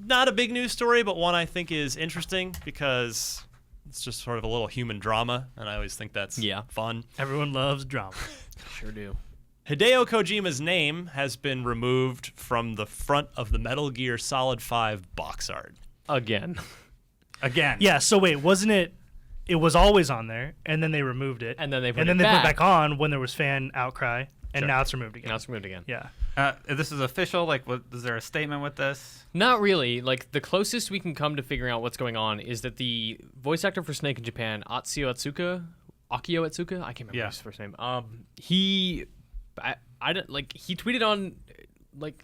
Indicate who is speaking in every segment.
Speaker 1: not a big news story, but one I think is interesting because it's just sort of a little human drama, and I always think that's fun.
Speaker 2: Everyone loves drama.
Speaker 3: Sure do.
Speaker 1: Hideo Kojima's name has been removed from the front of the Metal Gear Solid 5 box art.
Speaker 3: Again.
Speaker 2: Yeah, so wait, wasn't it? It was always on there, and then they removed it.
Speaker 3: And then they put
Speaker 2: and
Speaker 3: it
Speaker 2: then they
Speaker 3: back.
Speaker 2: put it back on when there was fan outcry, and now it's removed again.
Speaker 3: Now it's removed again.
Speaker 2: Yeah.
Speaker 4: This is official? Like, is there a statement with this?
Speaker 3: Not really. Like, the closest we can come to figuring out what's going on is that the voice actor for Snake in Japan, Akio Atsuka, I can't remember his first name. He tweeted on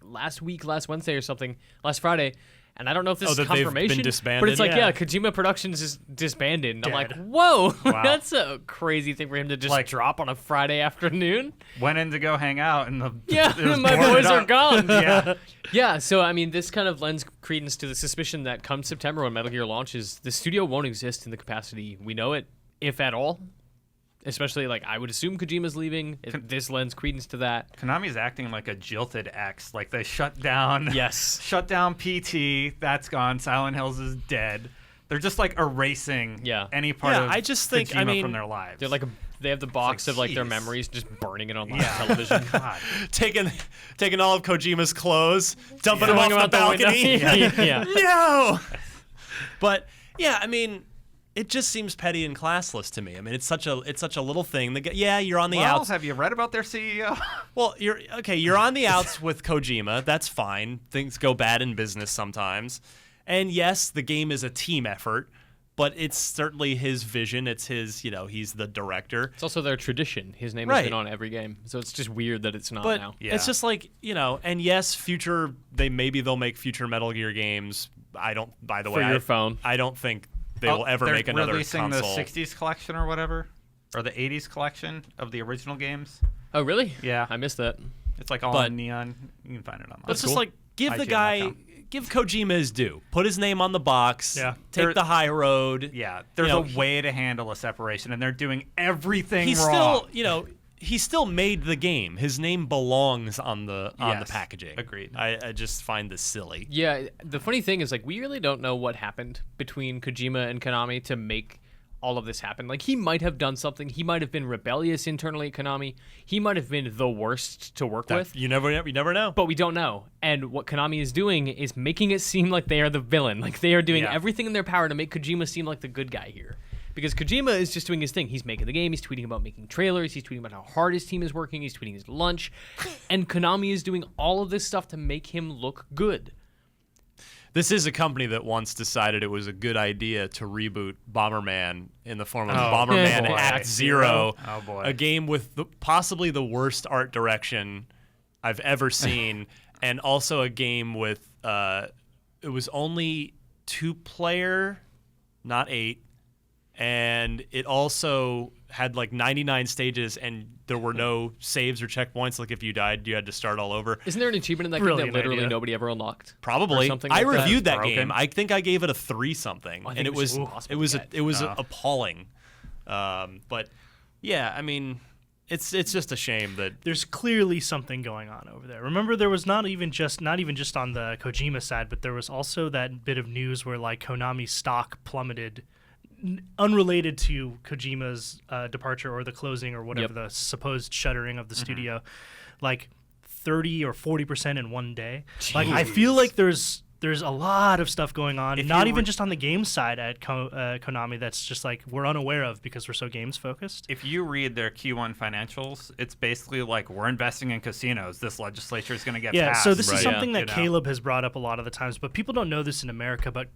Speaker 3: last Wednesday or something, last Friday, and I don't know if this is confirmation.
Speaker 1: They've been disbanded?
Speaker 3: But it's like, Kojima Productions is disbanded. And I'm like, whoa, that's a crazy thing for him to just drop on a Friday afternoon.
Speaker 4: Went in to go hang out, and
Speaker 3: my boys are gone. Yeah, so I mean, this kind of lends credence to the suspicion that come September when Metal Gear launches, the studio won't exist in the capacity we know it, if at all. Especially, I would assume Kojima's leaving. This lends credence to that.
Speaker 4: Konami's acting like a jilted ex. Like, they shut down...
Speaker 3: Yes.
Speaker 4: Shut down PT. That's gone. Silent Hills is dead. They're just, erasing any part of Kojima from their lives.
Speaker 3: They're they have the box of, their memories, just burning it on live television.
Speaker 4: God.
Speaker 1: Taking all of Kojima's clothes, dumping them off the balcony. No! But, I mean... It just seems petty and classless to me. I mean, it's such a little thing. You're on the outs.
Speaker 4: Have you read about their CEO?
Speaker 1: Well, you're on the outs with Kojima. That's fine. Things go bad in business sometimes. And yes, the game is a team effort, but it's certainly his vision. It's his, he's the director.
Speaker 3: It's also their tradition. His name has been on every game. So it's just weird that it's not now.
Speaker 1: Yeah. It's just and yes, they'll make future Metal Gear games. By the way,
Speaker 3: for your phone.
Speaker 1: I don't think they will ever make another
Speaker 4: releasing
Speaker 1: console.
Speaker 4: The 60s collection or whatever, or the 80s collection of the original games.
Speaker 3: Oh, really?
Speaker 4: Yeah.
Speaker 3: I missed that.
Speaker 4: It's all in neon. You can find it online.
Speaker 1: It's just give the guy, give Kojima his due. Put his name on the box.
Speaker 2: Yeah.
Speaker 1: Take the high road.
Speaker 4: Yeah. There's a way to handle a separation, and they're doing everything wrong.
Speaker 1: He still made the game. His name belongs on the packaging.
Speaker 4: Agreed.
Speaker 1: I just find this silly.
Speaker 3: Yeah, the funny thing is, we really don't know what happened between Kojima and Konami to make all of this happen. He might have done something. He might have been rebellious internally at Konami. He might have been the worst to work with.
Speaker 1: You never know.
Speaker 3: But we don't know. And what Konami is doing is making it seem like they are the villain. They are doing everything in their power to make Kojima seem like the good guy here. Because Kojima is just doing his thing. He's making the game. He's tweeting about making trailers. He's tweeting about how hard his team is working. He's tweeting his lunch. And Konami is doing all of this stuff to make him look good.
Speaker 1: This is a company that once decided it was a good idea to reboot Bomberman in the form of Bomberman Act Zero.
Speaker 4: Oh, boy.
Speaker 1: A game with possibly the worst art direction I've ever seen. And also a game with, it was only 2-player, not 8. And it also had 99 stages, and there were no saves or checkpoints. If you died, you had to start all over.
Speaker 3: Isn't there an achievement in that game that literally nobody ever unlocked?
Speaker 1: Probably. I reviewed that game.
Speaker 4: Broken.
Speaker 1: I think I gave it a 3-something, and it was appalling. But yeah, I mean, it's just a shame that
Speaker 2: there's clearly something going on over there. Remember, there was not even just on the Kojima side, but there was also that bit of news where Konami's stock plummeted. Unrelated to Kojima's departure or the closing or whatever the supposed shuttering of the studio, 30 or 40% in one day.
Speaker 3: Jeez.
Speaker 2: I feel like there's a lot of stuff going on, not even just on the game side at Konami. That's just we're unaware of because we're so games focused.
Speaker 4: If you read their Q1 financials, it's basically we're investing in casinos. This legislature is going to get passed.
Speaker 2: So this is something that Caleb has brought up a lot of the times, but people don't know this in America, but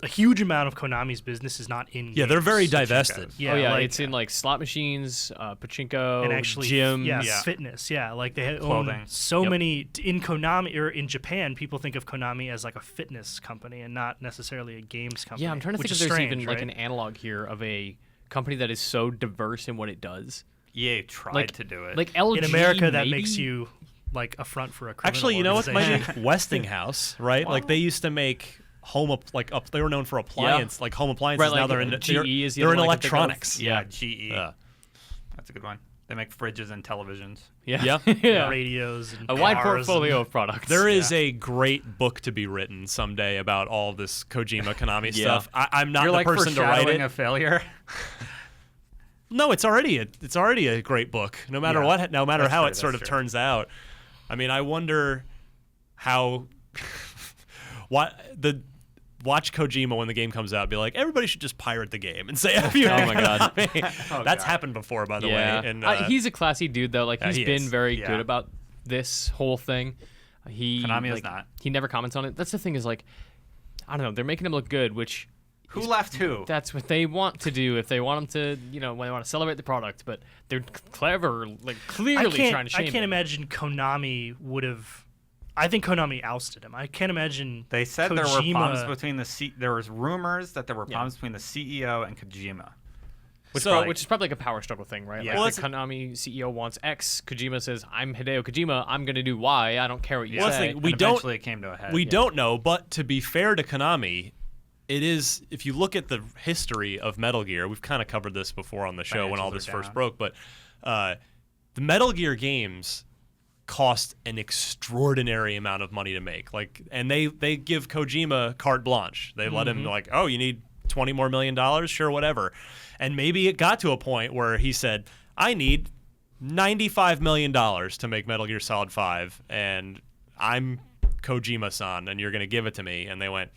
Speaker 2: a huge amount of Konami's business is not in games.
Speaker 1: Yeah, they're very divested.
Speaker 3: It's in slot machines, pachinko,
Speaker 2: and actually
Speaker 3: gyms,
Speaker 2: fitness. Yeah, they own so many in Konami or in Japan. People think of Konami as a fitness company and not necessarily a games company.
Speaker 3: Yeah, I'm trying to think if there's even an analog here of a company that is so diverse in what it does.
Speaker 4: EA tried to do it.
Speaker 3: LG,
Speaker 2: in America, that
Speaker 3: maybe?
Speaker 2: makes you a front for a criminal.
Speaker 1: Actually, you know what? Westinghouse, right?
Speaker 3: Wow.
Speaker 1: they used to make they were known for appliance, home appliances.
Speaker 3: Right,
Speaker 1: now they're in
Speaker 3: GE is the
Speaker 1: they're in
Speaker 3: other one I can think of.
Speaker 1: electronics.
Speaker 4: Yeah, GE. That's a good one. They make fridges and televisions.
Speaker 3: Yeah.
Speaker 2: Radios and
Speaker 3: a wide portfolio of products.
Speaker 1: There is a great book to be written someday about all this Kojima Konami stuff. I'm not the person to write it.
Speaker 4: A failure.
Speaker 1: No, it's already a great book. No matter what, no matter how it sort of turns out. I mean, I wonder how watch Kojima when the game comes out. Be like, everybody should just pirate the game and say,
Speaker 3: "Oh my god."
Speaker 1: That's happened before, by the way. And
Speaker 3: he's a classy dude, though. Like he's been very good about this whole thing.
Speaker 4: Konami is not.
Speaker 3: He never comments on it. That's the thing. Is like, I don't know. They're making him look good, which.
Speaker 4: Who left who?
Speaker 3: That's what they want to do if they want him to, when they want to celebrate the product. But they're clever, like clearly trying to shame him.
Speaker 2: I can't imagine Konami would have. I think Konami ousted him. I can't imagine.
Speaker 4: They said
Speaker 2: Kojima...
Speaker 4: there were problems between there was rumors that there were problems between the CEO and Kojima.
Speaker 3: Which is probably like a power struggle thing, right?
Speaker 4: Yeah.
Speaker 3: Like the Konami CEO wants X, Kojima says, I'm Hideo Kojima, I'm going to do Y, I don't care what you say.
Speaker 4: Eventually it came to a head.
Speaker 1: We don't know, but to be fair to Konami, it is, if you look at the history of Metal Gear, we've kind of covered this before on the show when all this first broke, but the Metal Gear games cost an extraordinary amount of money to make. And they give Kojima carte blanche. They let him you need $20 more million? Sure, whatever. And maybe it got to a point where he said, I need $95 million to make Metal Gear Solid 5, and I'm Kojima-san, and you're going to give it to me. And they went,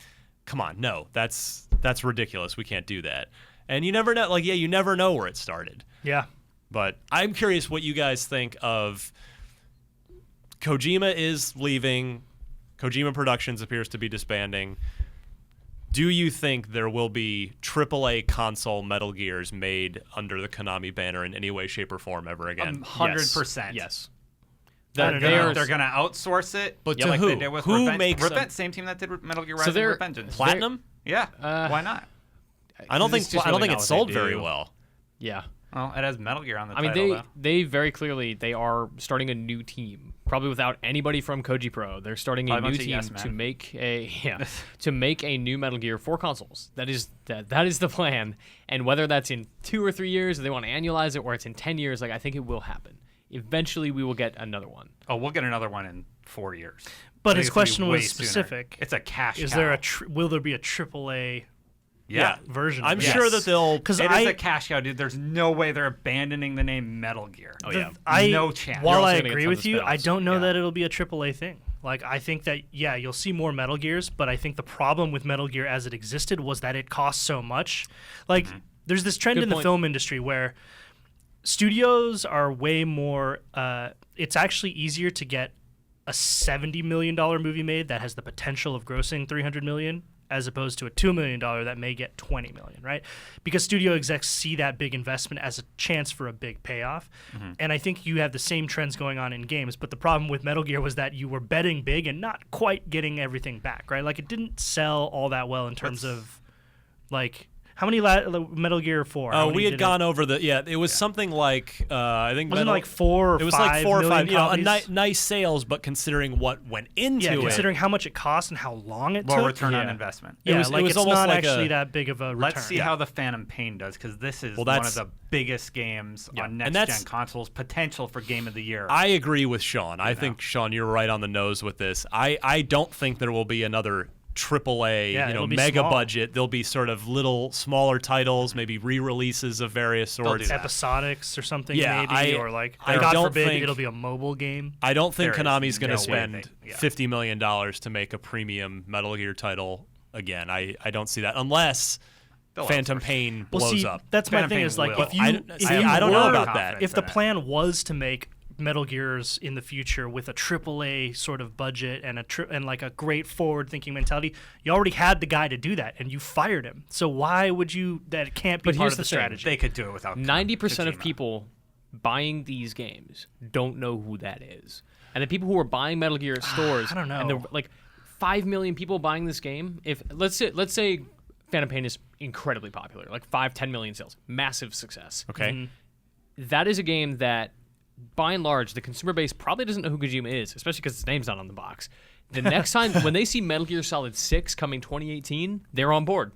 Speaker 1: come on, no, that's ridiculous. We can't do that. And you never know. You never know where it started.
Speaker 2: Yeah.
Speaker 1: But I'm curious what you guys think of Kojima is leaving. Kojima Productions appears to be disbanding. Do you think there will be AAA console Metal Gears made under the Konami banner in any way, shape, or form ever again?
Speaker 4: 100%.
Speaker 3: Yes.
Speaker 4: They're going to outsource it.
Speaker 1: But to who?
Speaker 4: They did with
Speaker 1: who makes
Speaker 4: Revenge? Same team that did Metal Gear Rising Revengeance.
Speaker 1: Platinum?
Speaker 4: Yeah. Why not?
Speaker 1: I don't think it sold very well.
Speaker 3: Yeah.
Speaker 4: Well, it has Metal Gear on the title,
Speaker 3: they very clearly, they are starting a new team, probably without anybody from Koji Pro. They're starting a new team to make a new Metal Gear for consoles. That is the plan. And whether that's in 2 or 3 years, or they want to annualize it, or it's in 10 years, I think it will happen. Eventually, we will get another one.
Speaker 4: Oh, we'll get another one in 4 years.
Speaker 2: But his question was specific.
Speaker 4: Sooner. It's a cash
Speaker 2: cow.
Speaker 4: There
Speaker 2: will there be a AAA version?
Speaker 1: I'm sure that they'll.
Speaker 4: Because it is a cash cow, dude. There's no way they're abandoning the name Metal Gear. No chance.
Speaker 2: While I agree with you, I don't know that it'll be a AAA thing. I think that you'll see more Metal Gears, but I think the problem with Metal Gear as it existed was that it cost so much. There's this trend in the film industry where studios are way more. It's actually easier to get a $70 million movie made that has the potential of grossing $300 million, as opposed to a $2 million that may get $20 million, right? Because studio execs see that big investment as a chance for a big payoff. And I think you have the same trends going on in games, but the problem with Metal Gear was that you were betting big and not quite getting everything back, right? It didn't sell all that well in terms of, how many Metal Gear 4?
Speaker 1: Oh, we had gone over it was something like, I think
Speaker 2: wasn't it 4 or 5
Speaker 1: It was like 4 or 5,
Speaker 2: copies?
Speaker 1: Nice sales, but considering what went into it.
Speaker 2: Considering how much it cost and how long it took.
Speaker 4: Return on investment.
Speaker 2: Yeah, it was almost not actually that big of a return.
Speaker 4: Let's see how the Phantom Pain does, because this is one of the biggest games on next-gen consoles, potential for Game of the Year.
Speaker 1: I agree with Sean. I think, Sean, you're right on the nose with this. I don't think there will be another AAA, mega
Speaker 2: small
Speaker 1: budget. There'll be sort of little smaller titles, maybe re-releases of various sorts,
Speaker 2: episodics or something, or
Speaker 1: God
Speaker 2: forbid it'll be a mobile game.
Speaker 1: I don't think Konami's going to spend $50 million to make a premium Metal Gear title again. I don't see that unless Phantom Pain blows up.
Speaker 2: That's my thing. Is
Speaker 1: I don't know about that.
Speaker 2: If the plan was to make Metal Gears in the future with a AAA sort of budget and a great forward-thinking mentality, you already had the guy to do that, and you fired him. So why would you? That can't be part of the strategy.
Speaker 4: They could do it without
Speaker 3: 90% of people buying these games don't know who that is, and the people who are buying Metal Gear at stores,
Speaker 2: I don't know,
Speaker 3: and 5 million people buying this game. If let's say Phantom Pain is incredibly popular, 5-10 million sales, massive success.
Speaker 1: Okay,
Speaker 3: that is a game that, by and large, the consumer base probably doesn't know who Kojima is, especially because his name's not on the box. The next time, when they see Metal Gear Solid 6 coming 2018, they're on board.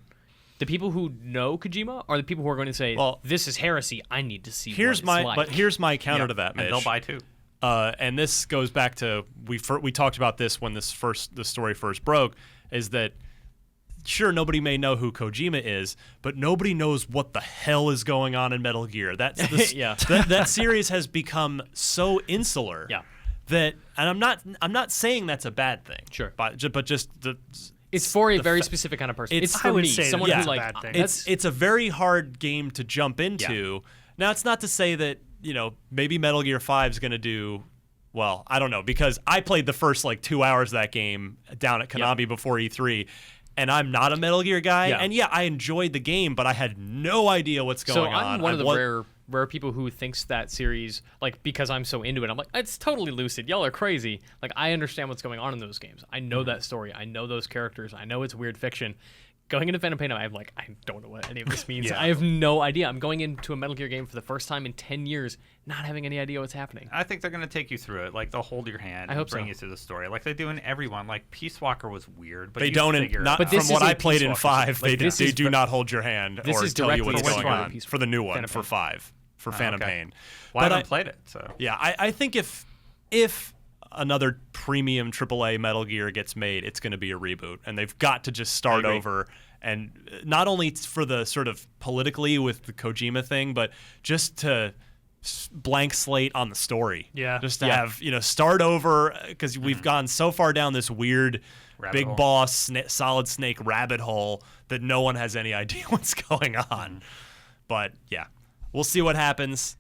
Speaker 3: The people who know Kojima are the people who are going to say, well, this is heresy. I need to see
Speaker 1: here's
Speaker 3: what it's
Speaker 1: my
Speaker 3: like.
Speaker 1: But here's my counter to that, Mitch.
Speaker 4: And they'll buy too.
Speaker 1: And this goes back to we talked about this when the story first broke, is that sure, nobody may know who Kojima is, but nobody knows what the hell is going on in Metal Gear. That's that series has become so insular.
Speaker 3: Yeah.
Speaker 1: That, and I'm not saying that's a bad thing.
Speaker 3: Sure.
Speaker 1: But just
Speaker 3: it's for a very specific kind of person. It's for me, someone who like
Speaker 1: it's a very hard game to jump into. Yeah. Now, it's not to say that, you know, maybe Metal Gear 5 is going to do well. I don't know, because I played the first like 2 hours of that game down at Konami before E3. And I'm not a Metal Gear guy. Yeah. And I enjoyed the game, but I had no idea what's going on.
Speaker 3: So I'm one of the rare people who thinks that series, like, because I'm so into it, I'm like, it's totally lucid. Y'all are crazy. Like, I understand what's going on in those games. I know that story. I know those characters. I know it's weird fiction. Going into Phantom Pain, I'm like, I don't know what any of this means. I have no idea. I'm going into a Metal Gear game for the first time in 10 years, not having any idea what's happening.
Speaker 4: I think they're going to take you through it. Like, they'll hold your hand and bring you through the story. Like they do in everyone. Like, Peace Walker was weird, but
Speaker 1: they don't. But from what I played in 5, they do not hold your hand or tell you what's going on. For the new one, for 5, for Phantom Pain.
Speaker 4: Well, I haven't played it, so.
Speaker 1: Yeah, I think if another premium AAA Metal Gear gets made, it's going to be a reboot, and they've got to just start over. And not only for the sort of politically with the Kojima thing, but just to blank slate on the story.
Speaker 2: Yeah.
Speaker 1: Just to have, start over, because we've gone so far down this weird big boss Solid Snake rabbit hole that no one has any idea what's going on. But yeah, we'll see what happens.